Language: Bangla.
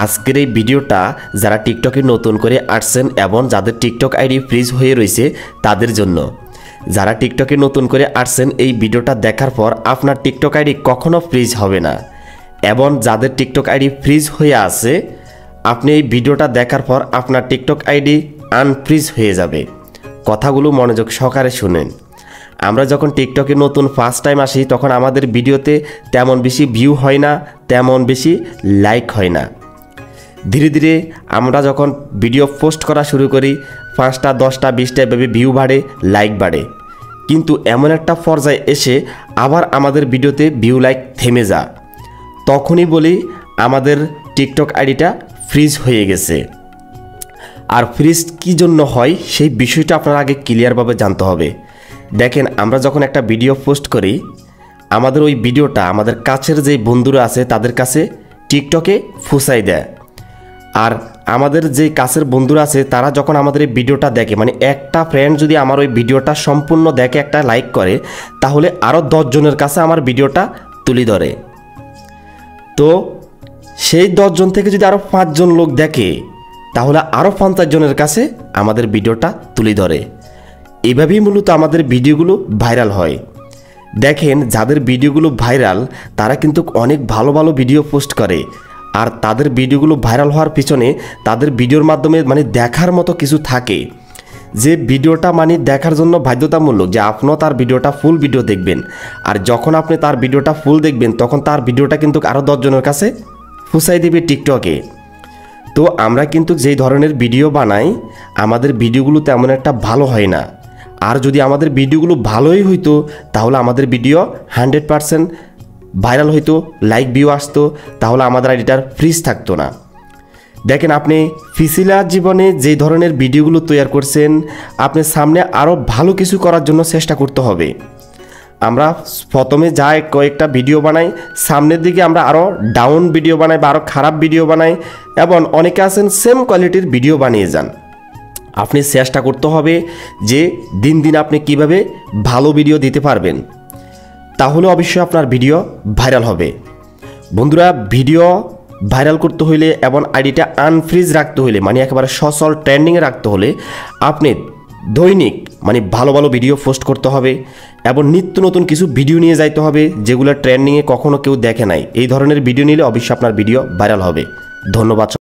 আজকের এই ভিডিওটা যারা টিকটকে নতুন করে আসছেন এবং যাদের টিকটক আইডি ফ্রিজ হয়ে রয়েছে তাদের জন্য। যারা টিকটকে নতুন করে আসছেন এই ভিডিওটা দেখার পর আপনার টিকটক আইডি কখনো ফ্রিজ হবে না, এবং যাদের টিকটক আইডি ফ্রিজ হয়ে আছে আপনি এই ভিডিওটা দেখার পর আপনার টিকটক আইডি আনফ্রিজ হয়ে যাবে। কথাগুলো মনোযোগ সহকারে শুনেন। আমরা যখন টিকটকে নতুন ফার্স্ট টাইম আসি তখন আমাদের ভিডিওতে তেমন বেশি ভিউ হয় না, তেমন বেশি লাইক হয় না। ধীরে ধীরে আমরা যখন ভিডিও পোস্ট করা শুরু করি 5টা 10টা 20টা এভাবে ভিউ বাড়ে, লাইক বাড়ে। কিন্তু এমন একটা পর্যায়ে এসে আবার আমাদের ভিডিওতে ভিউ লাইক থেমে যায়, তখনই বলি আমাদের টিকটক আইডিটা ফ্রিজ হয়ে গেছে। আর ফ্রিজ কী জন্য হয় সেই বিষয়টা আপনার আগে ক্লিয়ারভাবে জানতে হবে। দেখেন, আমরা যখন একটা ভিডিও পোস্ট করি আমাদের ওই ভিডিওটা আমাদের কাছের যে বন্ধুরা আছে তাদের কাছে টিকটকে ফুসাই দেয়। আর আমাদের যে কাছের বন্ধুরা আছে তারা যখন আমাদের এই ভিডিওটা দেখে, মানে একটা ফ্রেন্ড যদি আমার ওই ভিডিওটা সম্পূর্ণ দেখে একটা লাইক করে তাহলে আরও 10 জনের কাছে আমার ভিডিওটা তুলে ধরে। তো সেই 10 জন থেকে যদি আরও 5 জন লোক দেখে তাহলে আরও 50 জনের কাছে আমাদের ভিডিওটা তুলে ধরে। এভাবেই মূলত আমাদের ভিডিওগুলো ভাইরাল হয়। দেখেন, যাদের ভিডিওগুলো ভাইরাল তারা কিন্তু অনেক ভালো ভালো ভিডিও পোস্ট করে, আর তাদের ভিডিওগুলো ভাইরাল হওয়ার পিছনে তাদের ভিডিওর মাধ্যমে মানে দেখার মতো কিছু থাকে, যে ভিডিওটা মানে দেখার জন্য বাধ্যতামূলক যে আপনিও তার ভিডিওটা ফুল ভিডিও দেখবেন। আর যখন আপনি তার ভিডিওটা ফুল দেখবেন তখন তার ভিডিওটা কিন্তু আরও 10 জনের কাছে ফুসাই দেবে টিকটকে। তো আমরা কিন্তু যেই ধরনের ভিডিও বানাই আমাদের ভিডিওগুলো তেমন একটা ভালো হয় না। আর যদি আমাদের ভিডিওগুলো ভালোই হইতো তাহলে আমাদের ভিডিও 100% ভাইরাল হইতো, লাইক ভিউ আসতো, তাহলে আমাদের আইডিটার ফ্রিজ থাকতো না। দেখেন, আপনি ফিসিলা জীবনে যে ধরনের ভিডিওগুলো তৈরি করছেন আপনি সামনে আরও ভালো কিছু করার জন্য চেষ্টা করতে হবে। আমরা প্রথমে যা কয়েকটা ভিডিও বানাই সামনের দিকে আমরা আরও ডাউন ভিডিও বানাই বা আরও খারাপ ভিডিও বানাই, এবং অনেকে আছেন সেম কোয়ালিটির ভিডিও বানিয়ে যান। আপনি চেষ্টা করতে হবে যে দিন দিন আপনি কিভাবে ভালো ভিডিও দিতে পারবেন, তাহলে অবশ্যই আপনার ভিডিও ভাইরাল হবে। বন্ধুরা, ভিডিও ভাইরাল করতে হইলে এবং আইডিটা আনফ্রিজ রাখতে হলে মানে একেবারে সচল ট্রেন্ডিংয়ে রাখতে হলে আপনি দৈনিক মানে ভালো ভালো ভিডিও পোস্ট করতে হবে এবং নিত্য নতুন কিছু ভিডিও নিয়ে যাইতে হবে যেগুলো ট্রেন্ডিংয়ে কখনো কেউ দেখে নাই। এই ধরনের ভিডিও নিলে অবশ্যই আপনার ভিডিও ভাইরাল হবে। ধন্যবাদ।